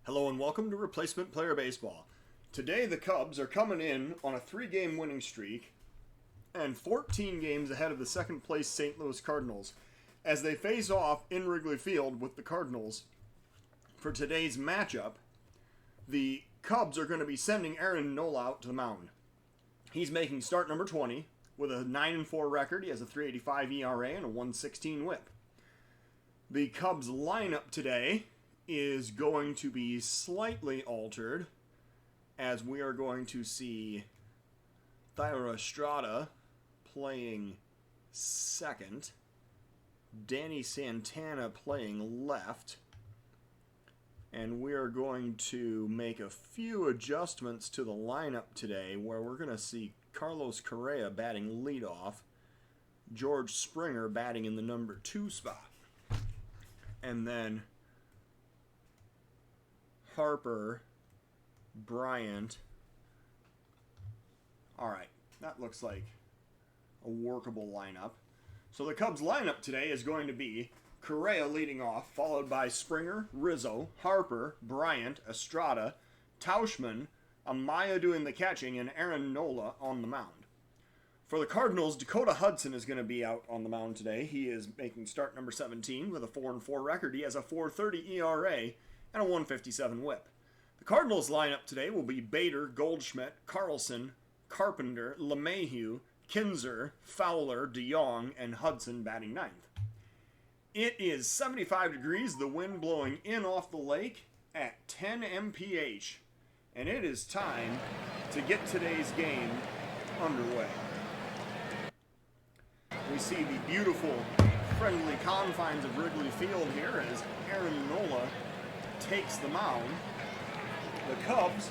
Hello and welcome to Replacement Player Baseball. Today the Cubs are coming in on a 3-game winning streak and 14 games ahead of the second place St. Louis Cardinals as they face off in Wrigley Field with the Cardinals. For today's matchup, the Cubs are going to be sending Aaron Nola out to the mound. He's making start number 20 with a 9-4 record. He has a 3.85 ERA and a 1.16 WHIP. The Cubs lineup today is going to be slightly altered as we are going to see Thairo Estrada playing second, Danny Santana playing left, and we are going to make a few adjustments to the lineup today where we're going to see Carlos Correa batting leadoff, George Springer batting in the number 2 spot, and then Harper, Bryant. Alright, that looks like a workable lineup. So the Cubs lineup today is going to be Correa leading off, followed by Springer, Rizzo, Harper, Bryant, Estrada, Tauchman, Amaya doing the catching, and Aaron Nola on the mound. For the Cardinals, Dakota Hudson is going to be out on the mound today. He is making start number 17 with a 4-4 record. He has a 4.30 ERA and a 1.57 WHIP. The Cardinals lineup today will be Bader, Goldschmidt, Carlson, Carpenter, LeMahieu, Kinzer, Fowler, DeYoung, and Hudson batting ninth. It is 75 degrees, the wind blowing in off the lake at 10 mph, and it is time to get today's game underway. We see the beautiful, friendly confines of Wrigley Field here as Aaron Nola takes the mound. The Cubs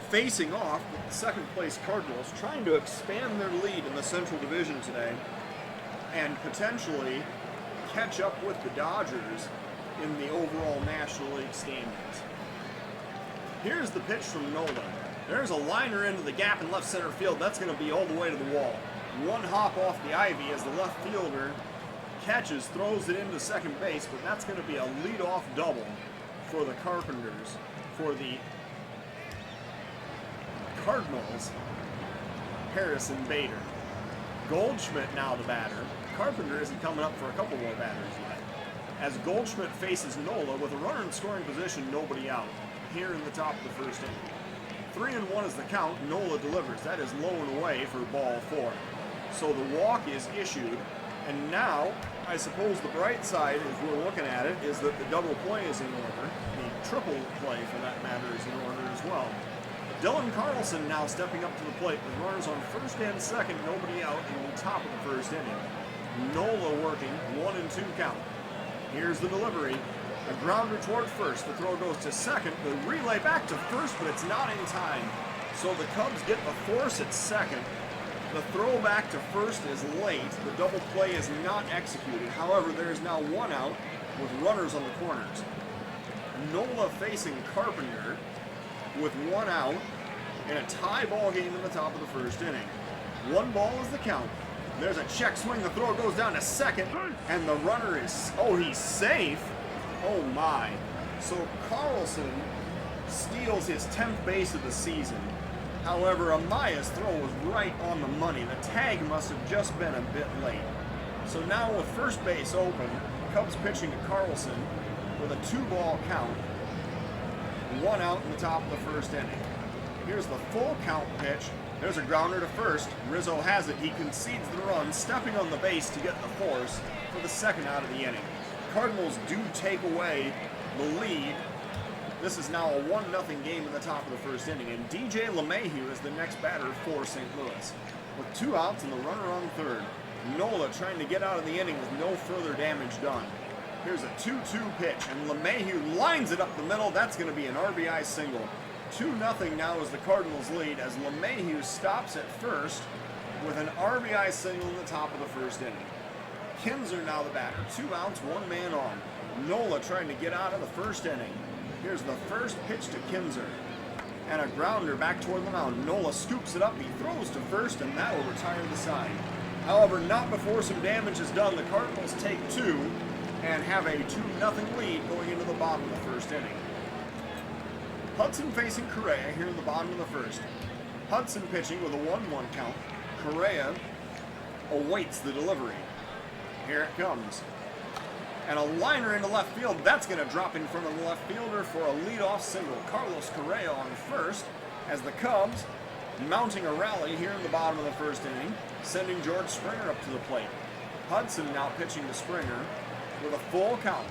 facing off with the second place Cardinals, trying to expand their lead in the Central Division today and potentially catch up with the Dodgers in the overall National League standings. Here's the pitch from Nola. There's a liner into the gap in left center field. That's going to be all the way to the wall. One hop off the ivy as the left fielder catches, throws it into second base, but that's going to be a leadoff double for the Carpenters. For the Cardinals, Harrison Bader. Goldschmidt now the batter. Carpenter isn't coming up for a couple more batters yet. As Goldschmidt faces Nola with a runner in scoring position, nobody out, here in the top of the first inning. 3-1 is the count. Nola delivers. That is low and away for ball 4. So the walk is issued, and now I suppose the bright side, as we're looking at it, is that the double play is in order. The triple play, for that matter, is in order as well. Dylan Carlson now stepping up to the plate with runners on first and second, nobody out in the top of the first inning. Nola working, 1-2 count. Here's the delivery. A grounder toward first. The throw goes to second. The relay back to first, but it's not in time. So the Cubs get the force at second. The throw back to first is late. The double play is not executed. However, there is now one out with runners on the corners. Nola facing Carpenter with one out in a tie ball game in the top of the first inning. 1 ball is the count. There's a check swing. The throw goes down to second, and the runner is, he's safe. Oh my. So Carlson steals his 10th base of the season. However, Amaya's throw was right on the money. The tag must have just been a bit late. So now with first base open, Cubs pitching to Carlson with a 2-ball count. 1 out in the top of the first inning. Here's the full count pitch. There's a grounder to first. Rizzo has it. He concedes the run, stepping on the base to get the force for the second out of the inning. Cardinals do take away the lead. This is now a 1-0 game in the top of the first inning, and DJ LeMahieu is the next batter for St. Louis. With 2 outs and the runner on third, Nola trying to get out of the inning with no further damage done. Here's a 2-2 pitch, and LeMahieu lines it up the middle. That's going to be an RBI single. 2-0 now is the Cardinals' lead as LeMahieu stops at first with an RBI single in the top of the first inning. Kinzer now the batter. 2 outs, 1 man on. Nola trying to get out of the first inning. Here's the first pitch to Kinzer. And a grounder back toward the mound. Nola scoops it up, he throws to first, and that will retire the side. However, not before some damage is done. The Cardinals take 2 and have a 2-0 lead going into the bottom of the first inning. Hudson facing Correa here in the bottom of the first. Hudson pitching with a 1-1 count. Correa awaits the delivery. Here it comes. And a liner into left field. That's going to drop in front of the left fielder for a leadoff single. Carlos Correa on first as the Cubs mounting a rally here in the bottom of the first inning, sending George Springer up to the plate. Hudson now pitching to Springer with a full count.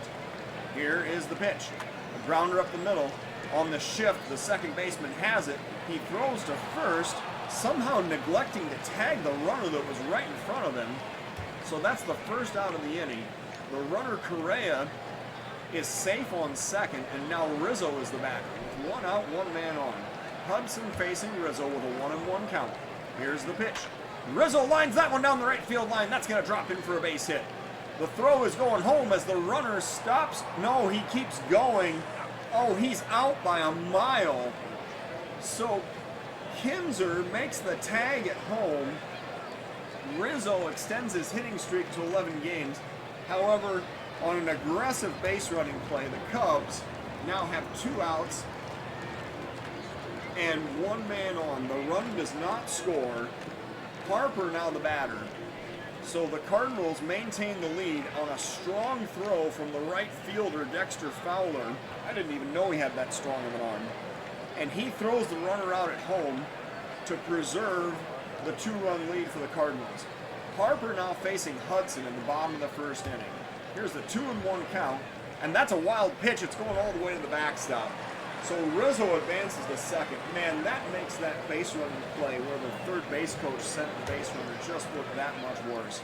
Here is the pitch. A grounder up the middle. On the shift, the second baseman has it. He throws to first, somehow neglecting to tag the runner that was right in front of him. So that's the first out of the inning. The runner Correa is safe on second, and now Rizzo is the batter. With 1 out, 1 man on. Hudson facing Rizzo with a 1-1 count. Here's the pitch. Rizzo lines that one down the right field line. That's going to drop in for a base hit. The throw is going home as the runner stops. No, he keeps going. Oh, he's out by a mile. So Kinzer makes the tag at home. Rizzo extends his hitting streak to 11 games. However, on an aggressive base running play, the Cubs now have 2 outs and 1 man on. The run does not score. Harper now the batter. So the Cardinals maintain the lead on a strong throw from the right fielder, Dexter Fowler. I didn't even know he had that strong of an arm. And he throws the runner out at home to preserve the 2-run lead for the Cardinals. Harper now facing Hudson in the bottom of the first inning. Here's the 2-1 count, and that's a wild pitch. It's going all the way to the backstop. So Rizzo advances to second. Man, that makes that base running play where the third base coach sent the base runner just look that much worse.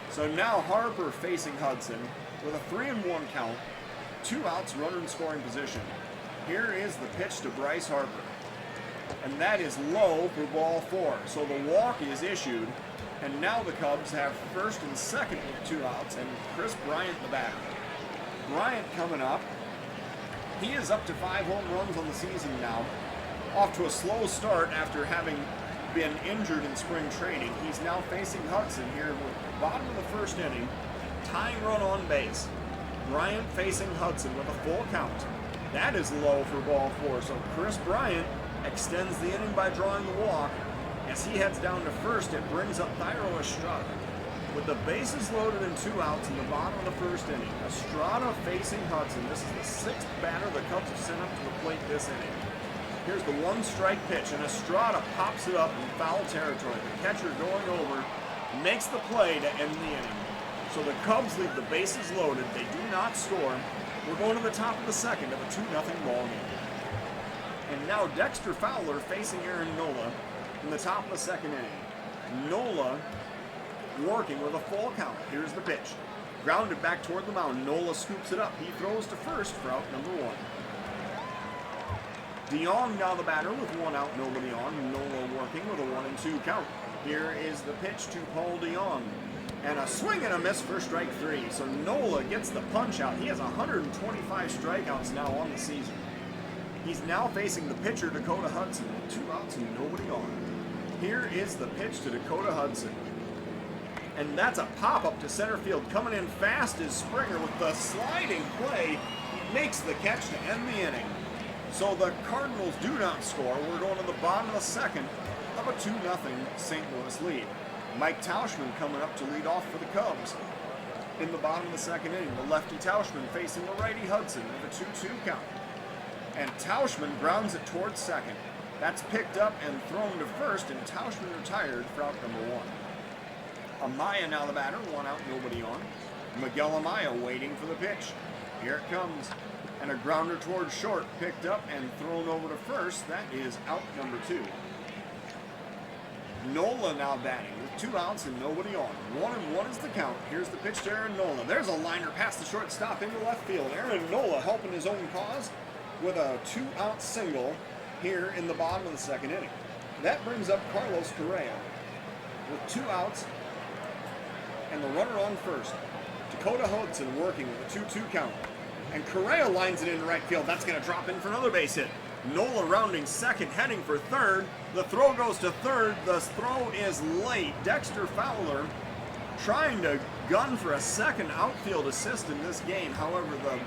So now Harper facing Hudson with a 3-1 count, 2 outs, runner in scoring position. Here is the pitch to Bryce Harper. And that is low for ball 4. So the walk is issued, and now the Cubs have first and second with 2 outs, and Chris Bryant the batter. Bryant coming up. He is up to 5 home runs on the season now. Off to a slow start after having been injured in spring training. He's now facing Hudson here with the bottom of the first inning. Tying run on base. Bryant facing Hudson with a full count. That is low for ball 4. So Chris Bryant extends the inning by drawing the walk. As he heads down to first, it brings up Thairo Estrada. With the bases loaded and 2 outs in the bottom of the first inning, Estrada facing Hudson. This is the 6th batter the Cubs have sent up to the plate this inning. Here's the 1-strike pitch, and Estrada pops it up in foul territory. The catcher going over makes the play to end the inning. So the Cubs leave the bases loaded. They do not score. We're going to the top of the second of a 2-0 ball game. And now Dexter Fowler facing Aaron Nola in the top of the second inning. Nola working with a full count. Here's the pitch. Grounded back toward the mound. Nola scoops it up. He throws to first for out number 1. DeYoung now the batter with 1 out, nobody on. Nola working with a 1-2 count. Here is the pitch to Paul DeYoung. And a swing and a miss for strike 3. So Nola gets the punch out. He has 125 strikeouts now on the season. He's now facing the pitcher, Dakota Hudson, with 2 outs and nobody on. Here is the pitch to Dakota Hudson. And that's a pop-up to center field. Coming in fast is Springer with the sliding play. He makes the catch to end the inning. So the Cardinals do not score. We're going to the bottom of the second of a 2-0 St. Louis lead. Mike Tauschman coming up to lead off for the Cubs. In the bottom of the second inning, the lefty Tauschman facing the righty Hudson with a 2-2 count. And Tauschman grounds it towards second. That's picked up and thrown to first, and Tauschman retired for out number 1. Amaya now the batter, 1 out, nobody on. Miguel Amaya waiting for the pitch. Here it comes. And a grounder towards short, picked up and thrown over to first. That is out number 2. Nola now batting with 2 outs and nobody on. 1-1 is the count. Here's the pitch to Aaron Nola. There's a liner past the shortstop into left field. Aaron Nola helping his own cause with a 2-out single here in the bottom of the second inning. That brings up Carlos Correa with 2 outs and the runner on first. Dakota Hudson working with a 2-2 count. And Correa lines it into right field. That's going to drop in for another base hit. Nola rounding second, heading for third. The throw goes to third. The throw is late. Dexter Fowler trying to gun for a second outfield assist in this game. However, the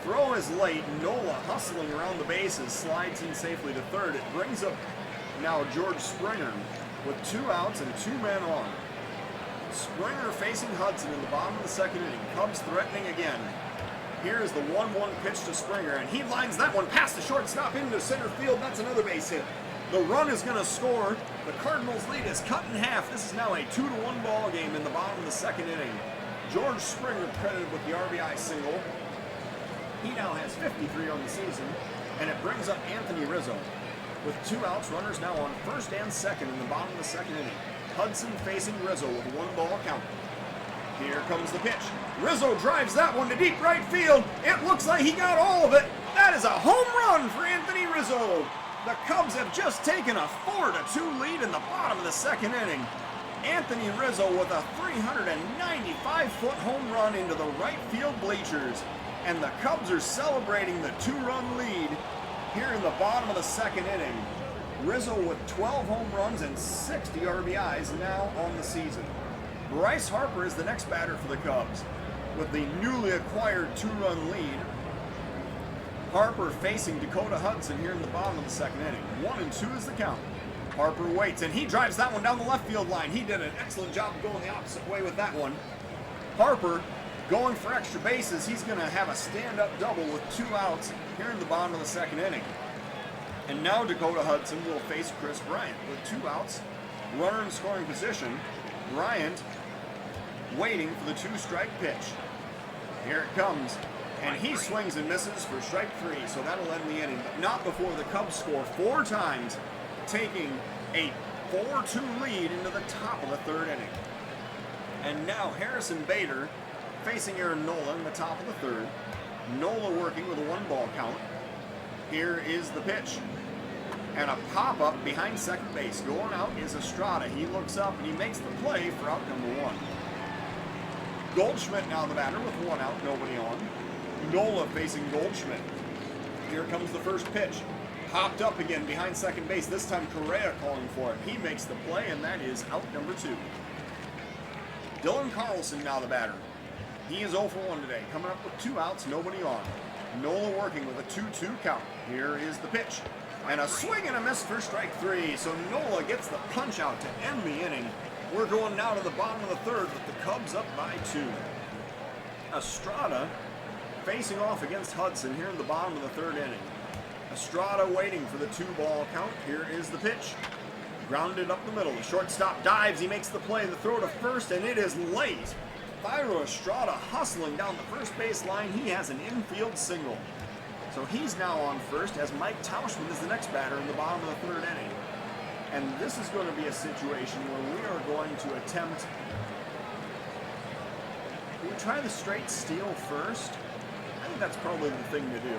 throw is late. Nola hustling around the bases, slides in safely to third. It brings up now George Springer with 2 outs and 2 men on. Springer facing Hudson in the bottom of the second inning. Cubs threatening again. Here is the 1-1 pitch to Springer, and he lines that one past the shortstop into center field. That's another base hit. The run is going to score. The Cardinals' lead is cut in half. This is now a 2-1 ball game in the bottom of the second inning. George Springer credited with the RBI single. He now has 53 on the season, and it brings up Anthony Rizzo. With 2 outs, runners now on first and second in the bottom of the second inning. Hudson facing Rizzo with a 1-ball count. Here comes the pitch. Rizzo drives that one to deep right field. It looks like he got all of it. That is a home run for Anthony Rizzo. The Cubs have just taken a 4-2 lead in the bottom of the second inning. Anthony Rizzo with a 395-foot home run into the right field bleachers. And the Cubs are celebrating the 2-run lead here in the bottom of the second inning. Rizzo with 12 home runs and 60 RBIs now on the season. Bryce Harper is the next batter for the Cubs with the newly acquired 2-run lead. Harper facing Dakota Hudson here in the bottom of the second inning. 1-2 is the count. Harper waits, and he drives that one down the left field line. He did an excellent job of going the opposite way with that one. Harper going for extra bases. He's going to have a stand-up double with 2 outs here in the bottom of the second inning. And now Dakota Hudson will face Chris Bryant with 2 outs, runner in scoring position. Bryant waiting for the 2-strike pitch. Here it comes, and he swings and misses for strike 3, so that'll end the inning, but not before the Cubs score 4 times, taking a 4-2 lead into the top of the third inning. And now Harrison Bader facing Aaron Nola in the top of the third. Nola working with a 1-ball count. Here is the pitch. And a pop-up behind second base. Going out is Estrada. He looks up and he makes the play for out number 1. Goldschmidt now the batter with 1 out, nobody on. Nola facing Goldschmidt. Here comes the first pitch. Popped up again behind second base. This time Correa calling for it. He makes the play, and that is out number 2. Dylan Carlson now the batter. He is 0 for 1 today, coming up with 2 outs, nobody on. Nola working with a 2-2 count. Here is the pitch. And a swing and a miss for strike 3. So Nola gets the punch out to end the inning. We're going now to the bottom of the third with the Cubs up by 2. Estrada facing off against Hudson here in the bottom of the third inning. Estrada waiting for the 2-ball count. Here is the pitch. Grounded up the middle. The shortstop dives. He makes the play. The throw to first, and it is late. Thairo Estrada hustling down the first base line. He has an infield single. So he's now on first as Mike Tauschman is the next batter in the bottom of the third inning. And this is going to be a situation where we are going to attempt... Can we try the straight steal first? I think that's probably the thing to do.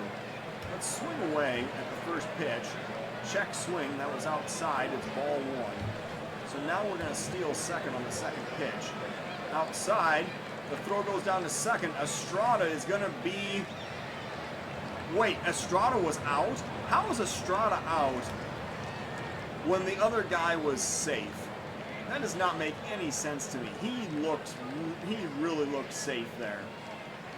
Let's swing away at the first pitch. Check swing, that was outside, it's ball 1. So now we're going to steal second on the second pitch. Outside, the throw goes down to second. Estrada is going to be... Wait, Estrada was out? How was Estrada out when the other guy was safe? That does not make any sense to me. He really looked safe there.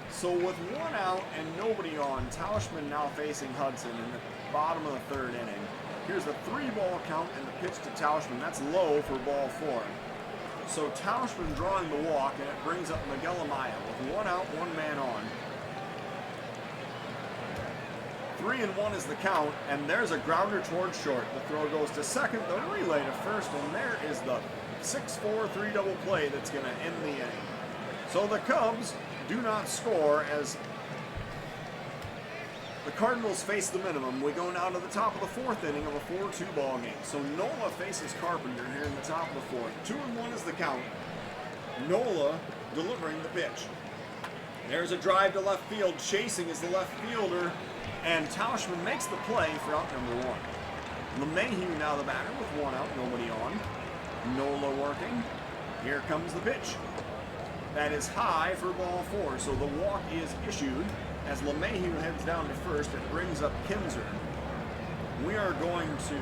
So with 1 out and nobody on, Tauschman now facing Hudson in the bottom of the third inning. Here's the 3-ball count and the pitch to Tauschman. That's low for ball 4. So Tauschman drawing the walk, and it brings up Miguel Amaya with 1 out, 1 man on. 3-1 is the count, and there's a grounder towards short. The throw goes to second, the relay to first, and there is the 6-4 3-double play that's going to end the inning. So the Cubs do not score as the Cardinals face the minimum. We go now to the top of the 4th inning of a 4-2 ball game. So Nola faces Carpenter here in the top of the 4th. 2-1 is the count. Nola delivering the pitch. There's a drive to left field. Chasing is the left fielder, and Tauschman makes the play for out number 1. LeMahieu now the batter with 1 out, nobody on. Nola working. Here comes the pitch. That is high for ball 4, so the walk is issued. As LeMahieu heads down to first, it brings up Kinzer. We are going to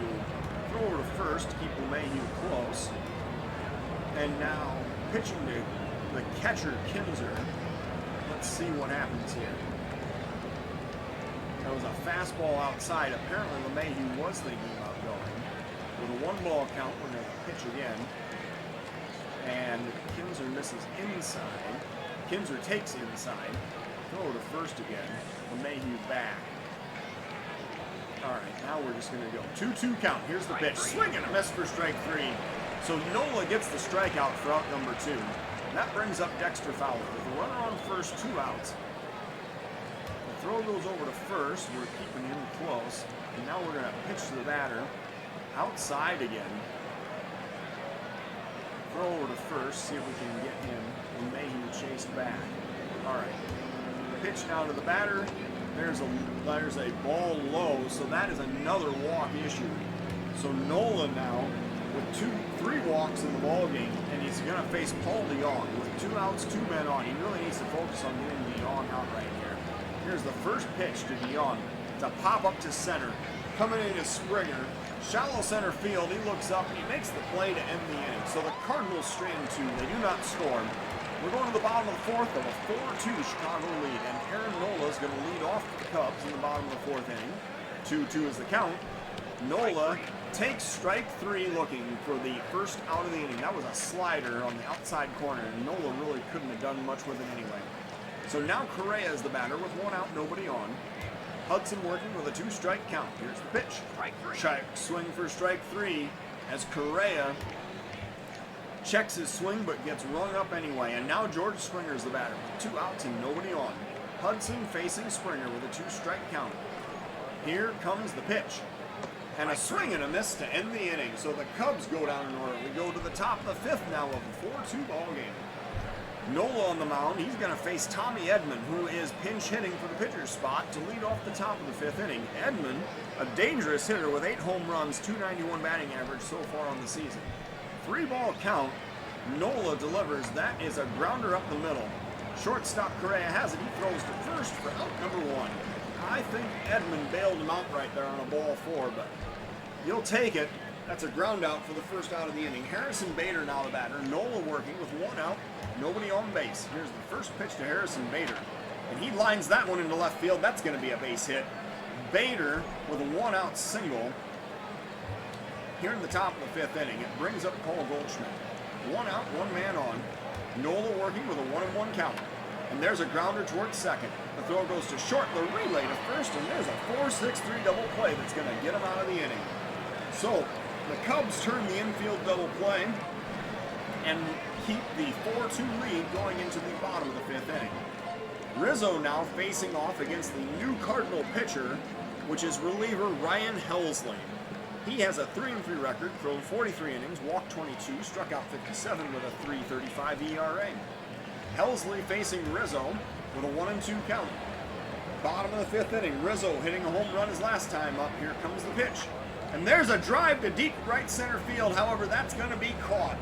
throw over to first to keep LeMahieu close. And now pitching to the catcher, Kinzer. Let's see what happens here. There was a fastball outside. Apparently LeMahieu was thinking about going. With a 1-ball count, we're going to pitch again. And Kinzer misses inside. Kinzer takes inside. Throw to first again. LeMahieu back. All right, now we're just going to go 2-2 count. Here's the pitch. Swing and a miss for strike 3. So Nola gets the strikeout for out number 2. That brings up Dexter Fowler with a runner on first, 2 outs. The throw goes over to first. We're keeping him close. And now we're going to pitch to the batter. Outside again. Throw over to first. See if we can get him. And Mayhew chased back. All right. Pitch now to the batter. There's a ball low. So that is another walk issue. So Nola now with 3 walks in the ball game, and he's going to face Paul DeYoung with 2 outs, 2 men on. He really needs to focus on getting DeYoung out right here. Here's the first pitch to DeYoung. It's a pop up to center. Coming in is Springer. Shallow center field. He looks up and he makes the play to end the inning. So the Cardinals strand 2. They do not score. We're going to the bottom of the 4th of a 4-2 Chicago lead, and Aaron Nola is going to lead off the Cubs in the bottom of the 4th inning. 2-2 is the count. Nola takes strike 3 looking for the first out of the inning. That was a slider on the outside corner, and Nola really couldn't have done much with it anyway. So now Correa is the batter with 1 out, nobody on. Hudson working with a 2-strike count. Here's the pitch. Swing for strike 3 as Correa checks his swing but gets rung up anyway. And now George Springer is the batter with 2 outs and nobody on. Hudson facing Springer with a 2-strike count. Here comes the pitch. And a swing and a miss to end the inning. So the Cubs go down in order. We go to the top of the 5th now of a 4-2 ball game. Nola on the mound. He's going to face Tommy Edman, who is pinch hitting for the pitcher's spot to lead off the top of the 5th inning. Edman, a dangerous hitter with 8 home runs, .291 batting average so far on the season. 3-ball count. Nola delivers. That is a grounder up the middle. Shortstop Correa has it. He throws to first for out number 1. I think Edman bailed him out right there on a ball 4, but you'll take it. That's a ground out for the first out of the inning. Harrison Bader now the batter. Nola working with 1 out, nobody on base. Here's the first pitch to Harrison Bader. And he lines that one into left field. That's going to be a base hit. Bader with a 1-out single. Here in the top of the 5th inning, it brings up Paul Goldschmidt. 1 out, 1 man on. Nola working with a 1-1 count. And there's a grounder towards second. The throw goes to short, the relay to first, and there's a 4-6-3 double play that's going to get him out of the inning. So the Cubs turn the infield double play and keep the 4-2 lead going into the bottom of the 5th inning. Rizzo now facing off against the new Cardinal pitcher, which is reliever Ryan Helsley. He has a 3-3 record, thrown 43 innings, walked 22, struck out 57 with a 3.35 ERA. Helsley facing Rizzo with a 1-2 count. Bottom of the 5th inning, Rizzo hitting a home run his last time up. Here comes the pitch. And there's a drive to deep right center field. However, that's going to be caught.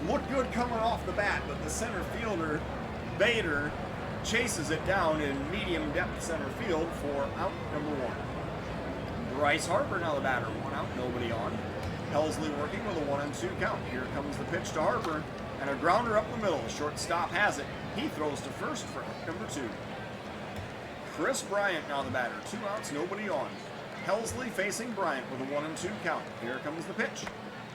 Looked good coming off the bat, but the center fielder, Bader, chases it down in medium depth center field for out number 1. Bryce Harper now the batter. 1 out, nobody on. Helsley working with a 1-2 count. Here comes the pitch to Harper. And a grounder up the middle. The shortstop has it. He throws to first for number 2. Chris Bryant now the batter. 2 outs, nobody on. Helsley facing Bryant with a 1-2 count. Here comes the pitch.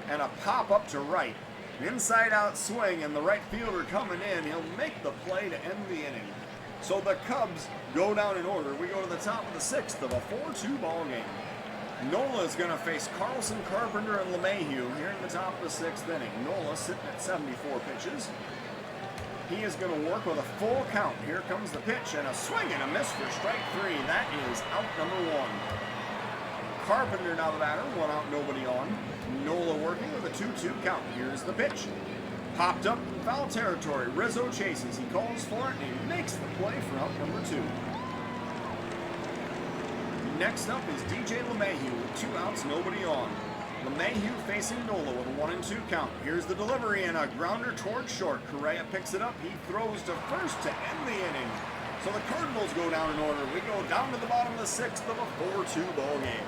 And a pop up to right. An inside out swing, and the right fielder coming in. He'll make the play to end the inning. So the Cubs go down in order. We go to the top of the 6th of a 4-2 ball game. Nola is going to face Carlson, Carpenter, and LeMahieu here in the top of the 6th inning. Nola sitting at 74 pitches. He is going to work with a full count. Here comes the pitch, and a swing and a miss for strike 3. That is out number 1. Carpenter now the batter, 1 out, nobody on. Nola working with a 2-2 count. Here's the pitch. Popped up in foul territory. Rizzo chases. He calls for it, and he makes the play for out number 2. Next up is DJ LeMahieu with 2 outs, nobody on. LeMahieu facing Nola with a 1-2 count. Here's the delivery and a grounder towards short. Correa picks it up. He throws to first to end the inning. So the Cardinals go down in order. We go down to the bottom of the 6th of a 4-2 ball game.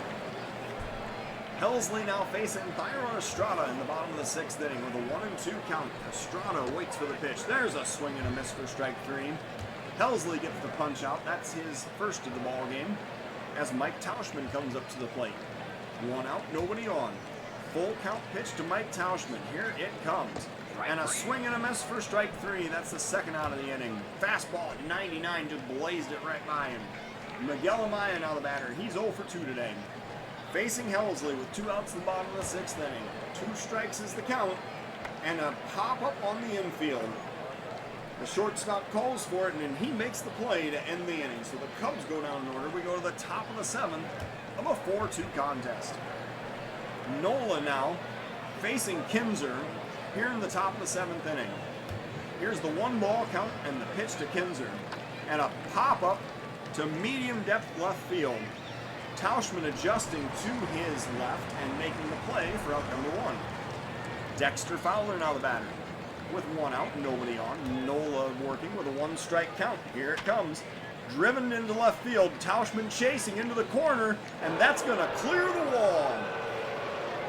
Helsley now facing Thairo Estrada in the bottom of the 6th inning with a 1-2 count. Estrada waits for the pitch. There's a swing and a miss for strike 3. Helsley gets the punch out. That's his first of the ball game. as Mike Tauschman comes up to the plate. 1 out, nobody on. Full count pitch to Mike Tauschman. Here it comes. And a swing and a miss for strike 3. That's the 2nd out of the inning. Fastball at 99, just blazed it right by him. Miguel Amaya now the batter. He's 0 for 2 today. Facing Helsley with 2 outs in the bottom of the 6th inning. 2 strikes is the count. And a pop-up on the infield. The shortstop calls for it, and then he makes the play to end the inning. So the Cubs go down in order. We go to the top of the 7th of a 4-2 contest. Nola now facing Kinzer here in the top of the 7th inning. Here's the 1-ball count and the pitch to Kinzer. And a pop-up to medium depth left field. Tauschman adjusting to his left and making the play for out number 1. Dexter Fowler now the batter. With 1 out, nobody on. Nola working with a 1-strike count. Here it comes. Driven into left field. Tauschman chasing into the corner, and that's going to clear the wall.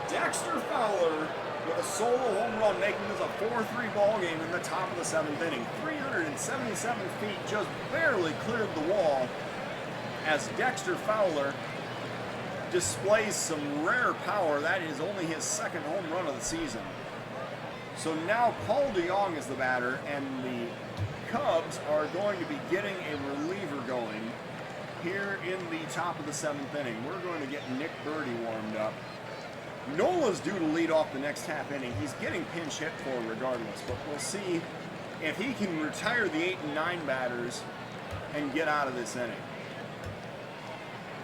Dexter Fowler with a solo home run, making this a 4-3 ball game in the top of the 7th inning. 377 feet just barely cleared the wall as Dexter Fowler displays some rare power. That is only his 2nd home run of the season. So now Paul DeYoung is the batter, and the Cubs are going to be getting a reliever going here in the top of the 7th inning. We're going to get Nick Birdie warmed up. Nola's due to lead off the next half inning. He's getting pinch hit for regardless, but we'll see if he can retire the 8 and 9 batters and get out of this inning.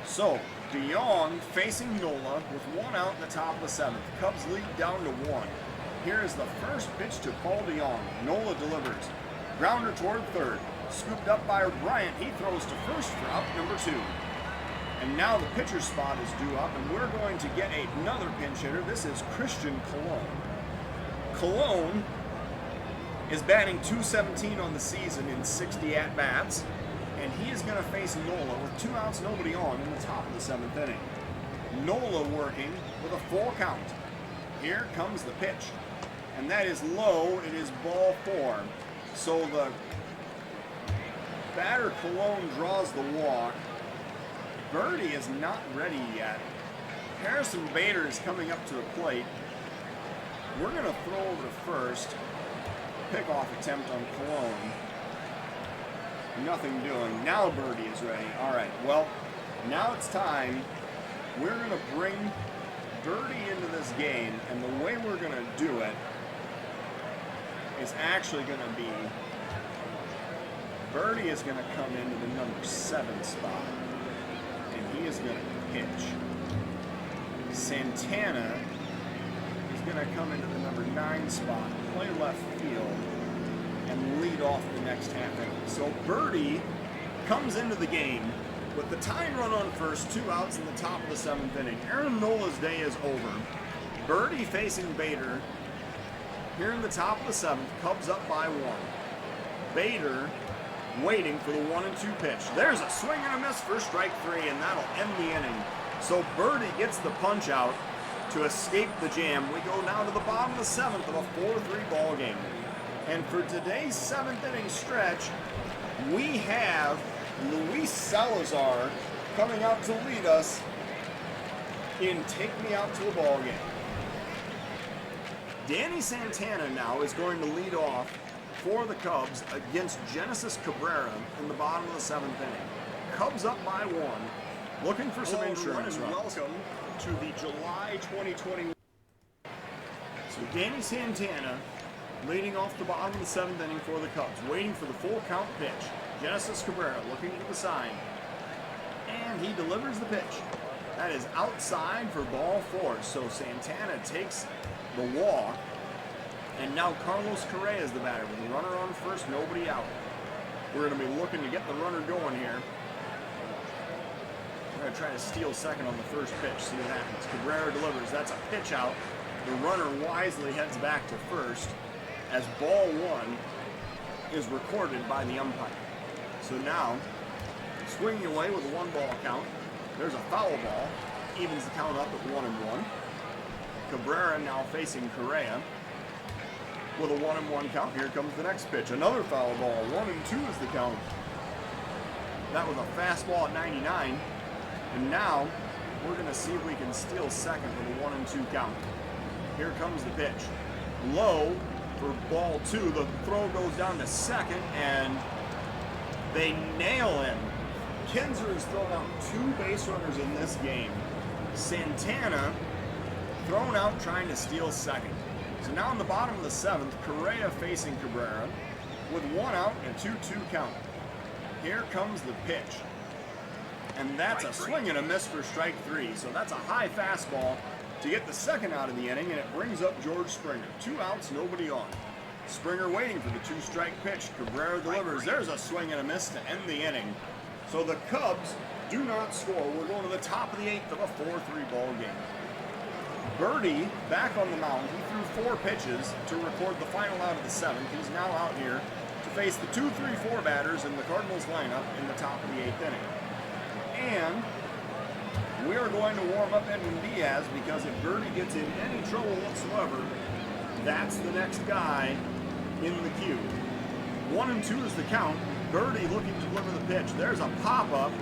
So, DeYoung facing Nola with 1 out in the top of the 7th. Cubs lead down to 1. Here is the first pitch to Paul DeYoung. Nola delivers. Grounder toward 3rd. Scooped up by Bryant. He throws to 1st for out number 2. And now the pitcher's spot is due up, and we're going to get another pinch hitter. This is Christian Colon. Colon is batting .217 on the season in 60 at-bats, and he is going to face Nola with 2 outs, nobody on in the top of the 7th inning. Nola working with a full count. Here comes the pitch, and that is low. It is ball 4. So the batter Colon draws the walk. Birdie is not ready yet. Harrison Bader is coming up to the plate. We're going to throw over to 1st. Pickoff attempt on Colon. Nothing doing. Now Birdie is ready. All right, well, now it's time. We're going to bring Birdie into this game, and the way we're going to do it is actually going to be Birdie is going to come into the number 7 spot, and he is going to pitch. Santana is going to come into the number 9 spot, play left field, and lead off the next half inning. So Birdie comes into the game with the tying run on 1st, 2 outs in the top of the 7th inning. Aaron Nola's day is over. Birdie facing Bader here in the top of the 7th. Cubs up by 1. Bader waiting for the 1 and 2 pitch. There's a swing and a miss for strike 3, and that'll end the inning. So Birdie gets the punch out to escape the jam. We go now to the bottom of the 7th of a 4-3 ball game. And for today's 7th inning stretch, we have Luis Salazar coming out to lead us in Take Me Out to a Ball Game. Danny Santana now is going to lead off for the Cubs against Genesis Cabrera in the bottom of the 7th inning. Cubs up by 1, looking for some insurance runs. Welcome to the July 2021. So Danny Santana leading off the bottom of the 7th inning for the Cubs, waiting for the full count pitch. Genesis Cabrera looking to the side, and he delivers the pitch. That is outside for ball 4. So Santana takes the walk, and now Carlos Correa is the batter with a runner on 1st, nobody out. We're going to be looking to get the runner going here. We're going to try to steal 2nd on the 1st pitch, see what happens. Cabrera delivers. That's a pitch out. The runner wisely heads back to 1st as ball 1 is recorded by the umpire. So now, swinging away with a 1-ball count. There's a foul ball, evens the count up at 1-1. Cabrera now facing Correa with a 1-1 count. Here comes the next pitch. Another foul ball. 1-2 is the count. That was a fastball at 99. And now we're going to see if we can steal second with a 1-2 count. Here comes the pitch. Low for ball 2. The throw goes down to second, and they nail him. Kinzer has thrown out 2 base runners in this game. Santana thrown out trying to steal second. So now in the bottom of the 7th, Correa facing Cabrera with 1 out and a 2-2 count. Here comes the pitch. And that's a swing and a miss for strike 3. So that's a high fastball to get the second out of the inning, and it brings up George Springer. 2 outs, nobody on. Springer waiting for the 2-strike pitch. Cabrera delivers. There's a swing and a miss to end the inning. So the Cubs do not score. We're going to the top of the 8th of a 4-3 ball game. Birdie back on the mound. He threw 4 pitches to record the final out of the 7th. He's now out here to face the 2-3-4 batters in the Cardinals lineup in the top of the 8th inning. And we are going to warm up Edwin Diaz, because if Birdie gets in any trouble whatsoever, that's the next guy in the queue. 1-2 is the count. Birdie looking to deliver the pitch. There's a pop-up,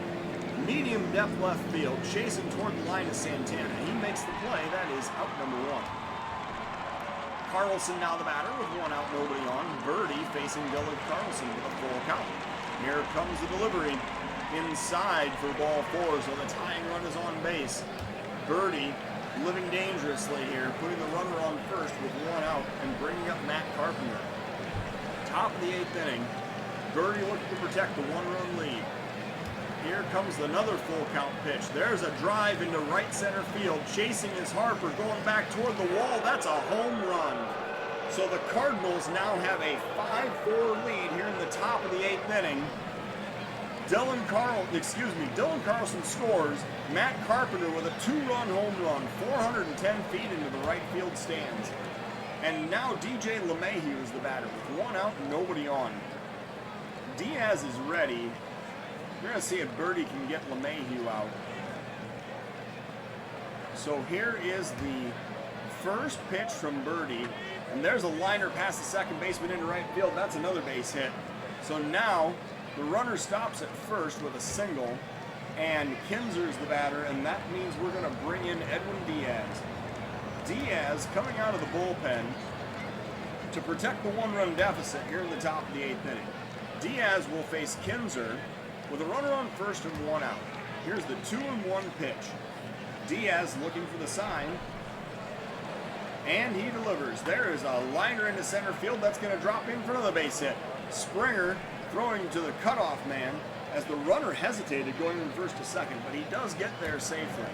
medium depth left field, chasing toward the line of Santana. He makes the play. That is out number 1. Carlson now the batter with 1 out, nobody on. Birdie facing Dylan Carlson with a full count. Here comes the delivery. Inside for ball 4, so the tying run is on base. Birdie living dangerously here, putting the runner on first with 1 out and bringing up Matt Carpenter. Top of the 8th inning, Birdie looking to protect the 1-run lead. Here comes another full count pitch. There's a drive into right center field. Chasing is Harper, going back toward the wall. That's a home run. So the Cardinals now have a 5-4 lead here in the top of the 8th inning. Dylan Carlson scores. Matt Carpenter with a 2-run home run, 410 feet into the right field stands. And now DJ LeMahieu is the batter with 1 out and nobody on. Diaz is ready. We're going to see if Birdie can get LeMahieu out. So here is the first pitch from Birdie. And there's a liner past the second baseman into right field. That's another base hit. So now the runner stops at first with a single, and Kinzer's the batter, and that means we're going to bring in Edwin Diaz. Diaz coming out of the bullpen to protect the 1-run deficit here in the top of the 8th inning. Diaz will face Kinzer with a runner on first and 1 out. Here's the 2-1 pitch. Diaz looking for the sign, and he delivers. There is a liner into center field that's going to drop in for another base hit. Springer throwing to the cutoff man as the runner hesitated going from first to second, but he does get there safely.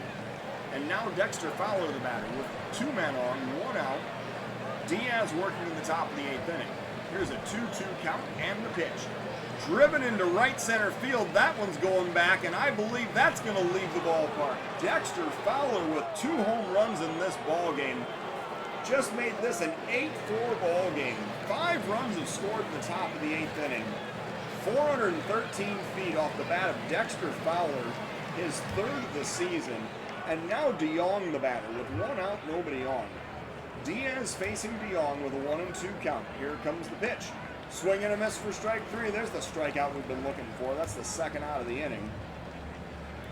And now Dexter Fowler the batter with 2 men on, 1 out. Diaz working in the top of the 8th inning. Here's a 2-2 count and the pitch. Driven into right center field. That one's going back, and I believe that's going to leave the ballpark. Dexter Fowler with 2 home runs in this ball game just made this an 8-4 ball game. 5 runs have scored in the top of the 8th inning. 413 feet off the bat of Dexter Fowler, his 3rd of the season. And now DeYoung the batter with 1 out, nobody on. Diaz facing DeYoung with a 1-2 count. Here comes the pitch. Swing and a miss for strike 3. There's the strikeout we've been looking for. That's the 2nd out of the inning.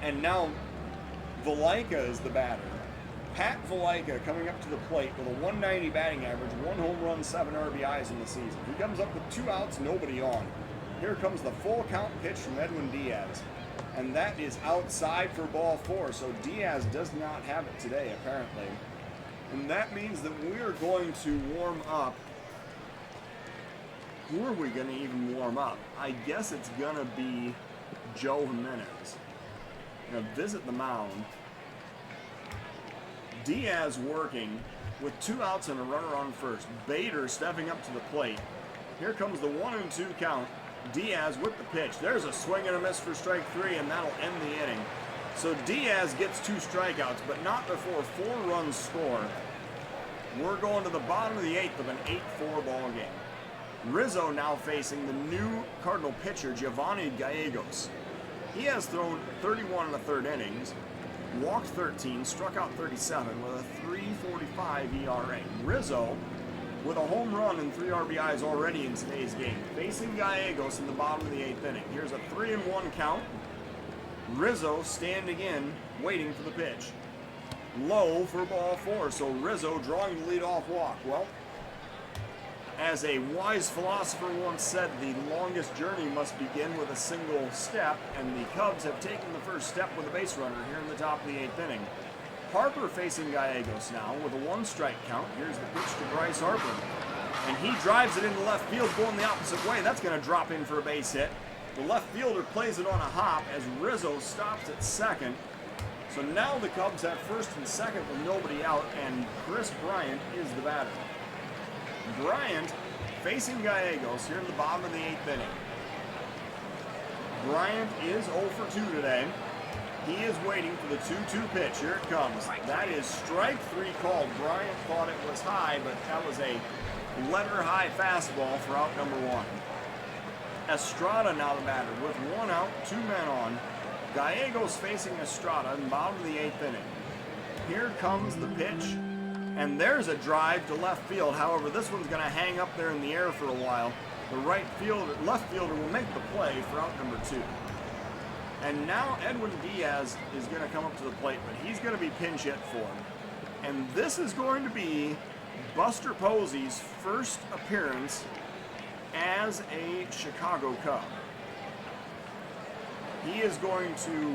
And now Valaika is the batter. Pat Valaika coming up to the plate with a 190 batting average, 1 home run, 7 RBIs in the season. He comes up with 2 outs, nobody on. Here comes the full count pitch from Edwin Diaz. And that is outside for ball 4. So Diaz does not have it today, apparently. And that means that we're going to warm up. Who are we going to even warm up? I guess it's going to be Joe Jimenez. Going to visit the mound. Diaz working with 2 outs and a runner on first. Bader stepping up to the plate. Here comes the 1-2 count. Diaz with the pitch. There's a swing and a miss for strike 3, and that'll end the inning. So Diaz gets 2 strikeouts, but not before 4 runs score. We're going to the bottom of the 8th of an 8-4 ball game. Rizzo now facing the new Cardinal pitcher, Giovanni Gallegos. He has thrown 31 1/3 innings, walked 13, struck out 37 with a 3.45 ERA. Rizzo with a home run and 3 RBIs already in today's game. Facing Gallegos in the bottom of the 8th inning. Here's a 3-1 count. Rizzo standing in, waiting for the pitch. Low for ball 4, so Rizzo drawing the leadoff walk. Well, as a wise philosopher once said, the longest journey must begin with a single step, and the Cubs have taken the first step with a base runner here in the top of the 8th inning. Harper facing Gallegos now with a 1-strike count. Here's the pitch to Bryce Harper. And he drives it into left field, going the opposite way. That's going to drop in for a base hit. The left fielder plays it on a hop as Rizzo stops at second. So now the Cubs have first and second with nobody out, and Chris Bryant is the batter. Bryant facing Gallegos here in the bottom of the 8th inning. Bryant is 0 for 2 today. He is waiting for the 2-2 pitch. Here it comes. That is strike 3 called. Bryant thought it was high, but that was a letter high fastball for out number 1. Estrada now the batter with 1 out, 2 men on. Gallegos facing Estrada in the bottom of the 8th inning. Here comes the pitch, and there's a drive to left field. However, this one's going to hang up there in the air for a while. The left fielder will make the play for out number 2. And now Edwin Diaz is going to come up to the plate, but he's going to be pinch hit for him. And this is going to be Buster Posey's first appearance as a Chicago Cub. He is going to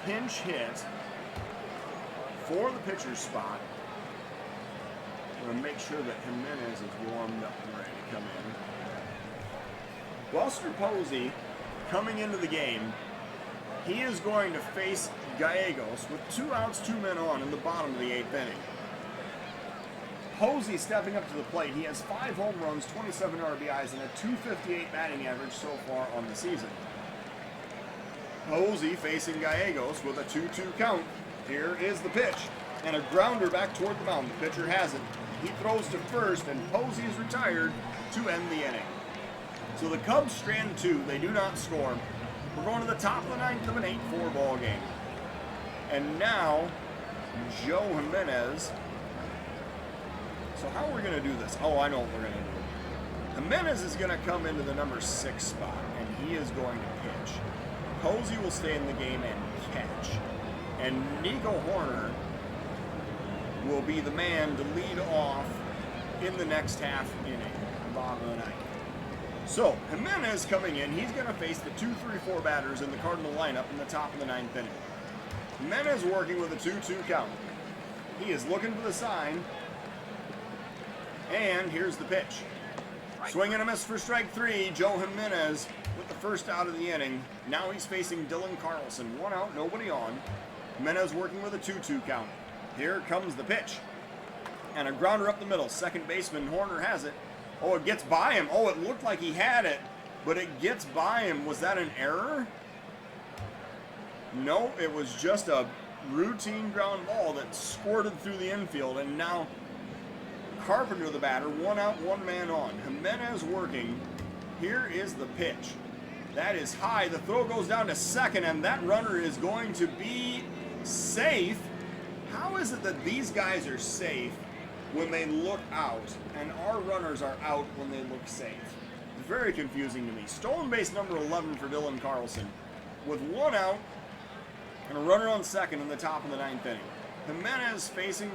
pinch hit for the pitcher's spot. I'm going to make sure that Jimenez is warmed up and ready to come in. Buster Posey coming into the game, he is going to face Gallegos with 2 outs, 2 men on in the bottom of the 8th inning. Posey stepping up to the plate. He has 5 home runs, 27 RBIs, and a .258 batting average so far on the season. Posey facing Gallegos with a 2-2 count. Here is the pitch, and a grounder back toward the mound. The pitcher has it. He throws to first, and Posey is retired to end the inning. So the Cubs strand 2. They do not score. We're going to the top of the 9th of an 8-4 ball game. And now, Joe Jimenez. So how are we going to do this? Oh, I know what we're going to do. Jimenez is going to come into the number 6 spot, and he is going to pitch. Posey will stay in the game and catch. And Nico Horner will be the man to lead off in the next half inning, bottom of the 9th. So, Jimenez coming in, he's going to face the 2-3-4 batters in the Cardinal lineup in the top of the 9th inning. Jimenez working with a 2-2 count. He is looking for the sign. And here's the pitch. Swing and a miss for strike 3. Joe Jimenez with the first out of the inning. Now he's facing Dylan Carlson. 1 out, nobody on. Jimenez working with a 2-2 count. Here comes the pitch. And a grounder up the middle. Second baseman Horner has it. Oh, it gets by him. Oh, it looked like he had it, but it gets by him. Was that an error? No, it was just a routine ground ball that squirted through the infield, and now Carpenter, the batter, 1 out, 1 man on. Jimenez working. Here is the pitch. That is high. The throw goes down to second, and that runner is going to be safe. How is it that these guys are safe when they look out, and our runners are out when they look safe? It's very confusing to me. Stolen base number 11 for Dylan Carlson with 1 out and a runner on second in the top of the 9th inning. Jimenez facing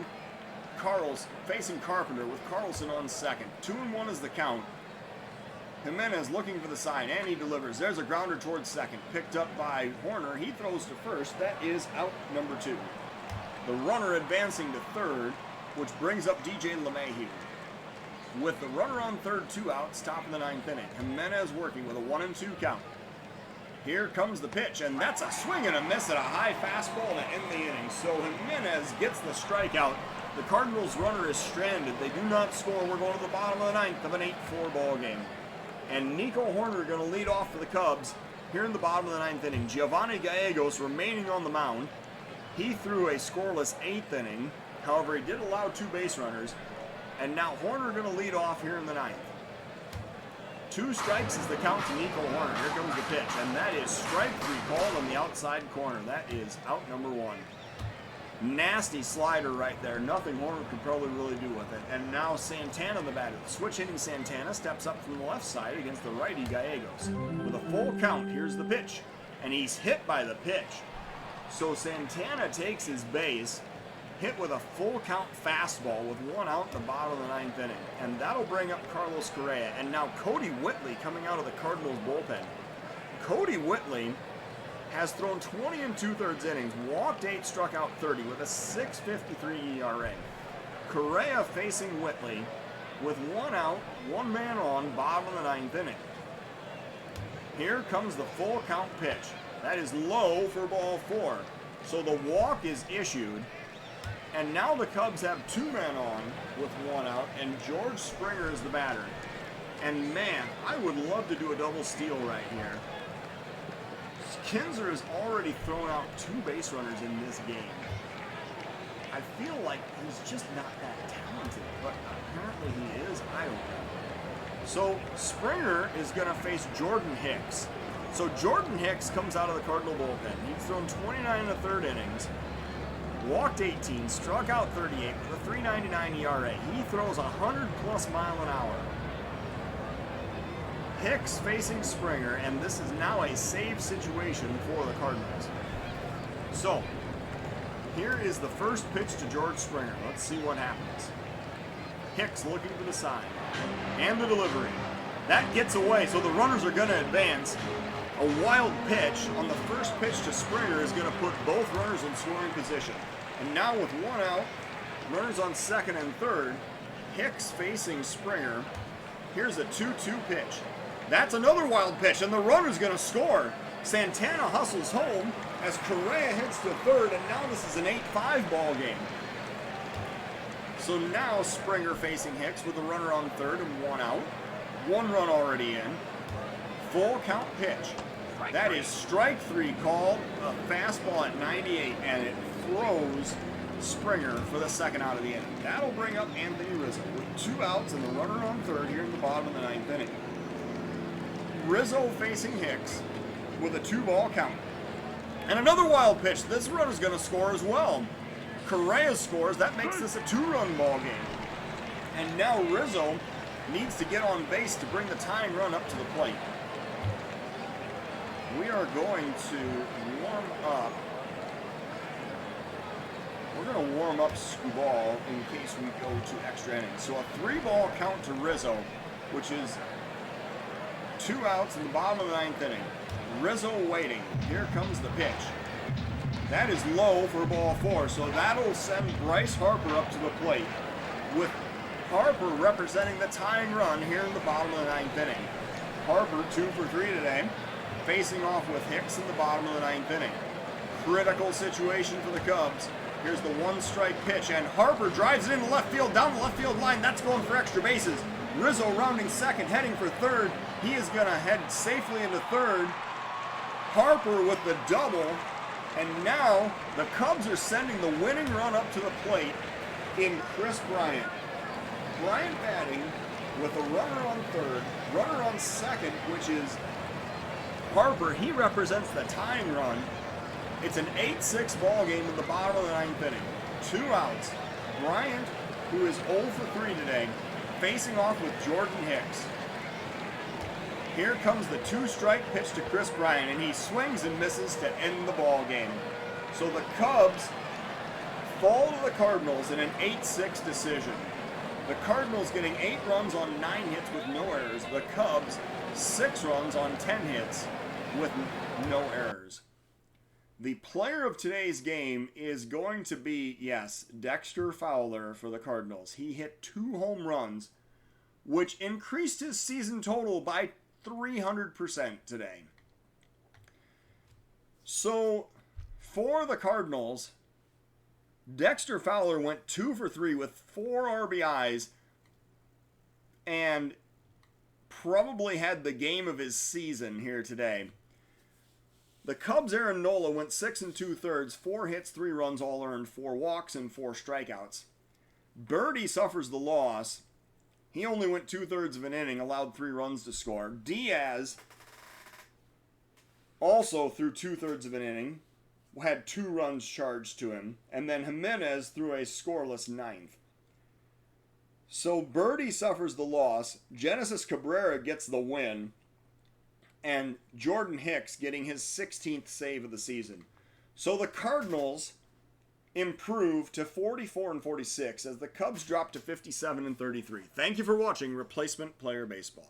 Carpenter with Carlson on second. 2-1 is the count. Jimenez looking for the sign, and he delivers. There's a grounder towards second, picked up by Horner. He throws to first. That is out number 2. The runner advancing to third, which brings up DJ LeMahieu. With the runner on third, 2 outs, top of the 9th inning. Jimenez working with a 1-2 count. Here comes the pitch, and that's a swing and a miss at a high fastball to end the inning. So Jimenez gets the strikeout. The Cardinals runner is stranded. They do not score. We're going to the bottom of the 9th of an 8-4 ball game. And Nico Horner going to lead off for the Cubs here in the bottom of the 9th inning. Giovanni Gallegos remaining on the mound. He threw a scoreless 8th inning. However, he did allow 2 base runners. And now Horner going to lead off here in the 9th. 2 strikes is the count to Nico Horner. Here comes the pitch. And that is strike 3 called on the outside corner. That is out number 1. Nasty slider right there. Nothing Horner could probably really do with it. And now Santana, the batter. The switch hitting Santana steps up from the left side against the righty Gallegos. With a full count, here's the pitch. and he's hit by the pitch. So Santana takes his base, hit with a full count fastball with 1 out in the bottom of the 9th inning. And that'll bring up Carlos Correa. And now Cody Whitley coming out of the Cardinals bullpen. Cody Whitley has thrown 20 2/3 innings, walked 8, struck out 30 with a 6.53 ERA. Correa facing Whitley with 1 out, 1 man on, bottom of the 9th inning. Here comes the full count pitch. That is low for ball 4. So the walk is issued. And now the Cubs have 2 men on with 1 out, and George Springer is the batter. And man, I would love to do a double steal right here. Kinzer has already thrown out 2 base runners in this game. I feel like he's just not that talented, but apparently he is. I don't know. So Springer is going to face Jordan Hicks. So Jordan Hicks comes out of the Cardinal bullpen. He's thrown 29 1/3 innings, walked 18, struck out 38 with a 3.99 ERA. He throws 100+ mile an hour. Hicks facing Springer, and this is now a save situation for the Cardinals. So, here is the first pitch to George Springer. Let's see what happens. Hicks looking for the sign. And the delivery. That gets away, so the runners are going to advance. A wild pitch on the first pitch to Springer is going to put both runners in scoring position. And now with 1 out, runners on second and third, Hicks facing Springer. Here's a 2-2 pitch. That's another wild pitch, and the runner's going to score. Santana hustles home as Correa hits to third, and now this is an 8-5 ball game. So now Springer facing Hicks with a runner on third and 1 out. 1 run already in. Full count pitch. That is strike 3 called, a fastball at 98, and it throws Springer for the 2nd out of the inning. That'll bring up Anthony Rizzo with 2 outs and the runner on third here in the bottom of the 9th inning. Rizzo facing Hicks with a 2-ball count. And another wild pitch. This runner's going to score as well. Correa scores. That makes this a 2-run ball game. And now Rizzo needs to get on base to bring the tying run up to the plate. We are going to warm up. We're going to warm up Skubal in case we go to extra innings. So a 3-ball count to Rizzo, which is 2 outs in the bottom of the 9th inning. Rizzo waiting. Here comes the pitch. That is low for ball 4, so that'll send Bryce Harper up to the plate, with Harper representing the tying run here in the bottom of the 9th inning. Harper 2 for 3 today, facing off with Hicks in the bottom of the 9th inning. Critical situation for the Cubs. Here's the 1-strike pitch, and Harper drives it into left field, down the left field line. That's going for extra bases. Rizzo rounding second, heading for third. He is going to head safely into third. Harper with the double, and now the Cubs are sending the winning run up to the plate in Chris Bryant. Bryant batting with a runner on third, runner on second, which is Harper. He represents the tying run. It's an 8-6 ball game in the bottom of the 9th inning. 2 outs. Bryant, who is 0 for 3 today, facing off with Jordan Hicks. Here comes the 2-strike pitch to Chris Bryant, and he swings and misses to end the ball game. So the Cubs fall to the Cardinals in an 8-6 decision. The Cardinals getting 8 runs on 9 hits with no errors. The Cubs 6 runs on 10 hits with no errors. The player of today's game is going to be, yes, Dexter Fowler for the Cardinals. He hit 2 home runs, which increased his season total by 300% today. So, for the Cardinals, Dexter Fowler went 2 for 3 with 4 RBIs and probably had the game of his season here today. The Cubs' Aaron Nola went 6 2/3, 4 hits, 3 runs, all earned, 4 walks, and 4 strikeouts. Birdie suffers the loss. He only went 2/3 of an inning, allowed 3 runs to score. Diaz also threw 2/3 of an inning, had 2 runs charged to him, and then Jimenez threw a scoreless 9th. So Birdie suffers the loss. Genesis Cabrera gets the win. and Jordan Hicks getting his 16th save of the season. So the Cardinals improve to 44-46 as the Cubs drop to 57-33. Thank you for watching Replacement Player Baseball.